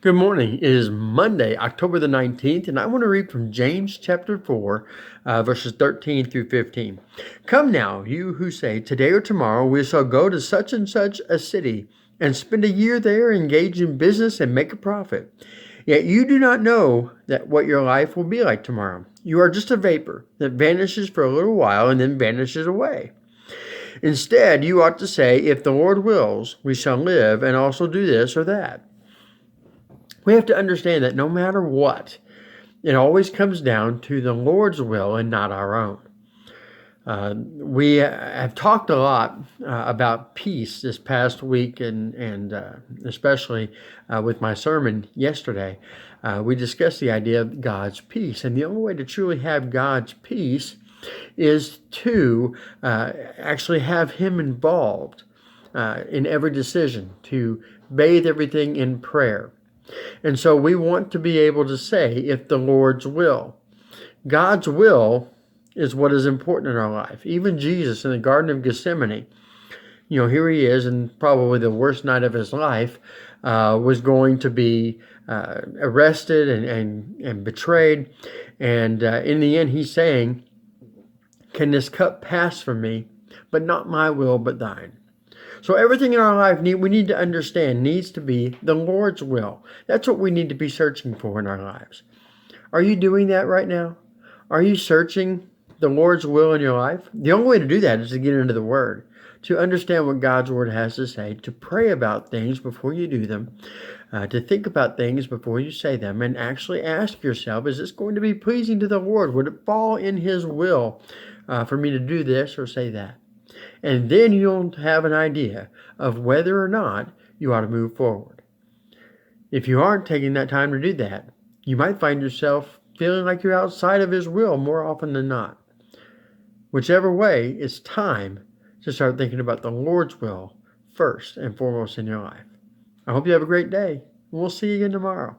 Good morning. It is Monday, October the 19th, and I want to read from James chapter 4, verses 13 through 15. Come now, you who say, today or tomorrow we shall go to such and such a city and spend a year there, engage in business and make a profit. Yet you do not know that what your life will be like tomorrow. You are just a vapor that vanishes for a little while and then vanishes away. Instead, you ought to say, if the Lord wills, we shall live and also do this or that. We have to understand that no matter what, it always comes down to the Lord's will and not our own. We have talked a lot about peace this past week, and especially with my sermon yesterday. We discussed the idea of God's peace, and the only way to truly have God's peace is to actually have Him involved in every decision, to bathe everything in prayer. And so we want to be able to say, if the Lord's will. God's will is what is important in our life. Even Jesus in the Garden of Gethsemane, here he is, and probably the worst night of his life, was going to be arrested and betrayed. And in the end, he's saying, can this cup pass from me? But not my will, but thine. So everything in our life we need to understand needs to be the Lord's will. That's what we need to be searching for in our lives. Are you doing that right now? Are you searching the Lord's will in your life? The only way to do that is to get into the Word, to understand what God's Word has to say, to pray about things before you do them, to think about things before you say them, and actually ask yourself, is this going to be pleasing to the Lord? Would it fall in His will for me to do this or say that? And then you'll have an idea of whether or not you ought to move forward. If you aren't taking that time to do that, you might find yourself feeling like you're outside of His will more often than not. Whichever way, it's time to start thinking about the Lord's will first and foremost in your life. I hope you have a great day. We'll see you again tomorrow.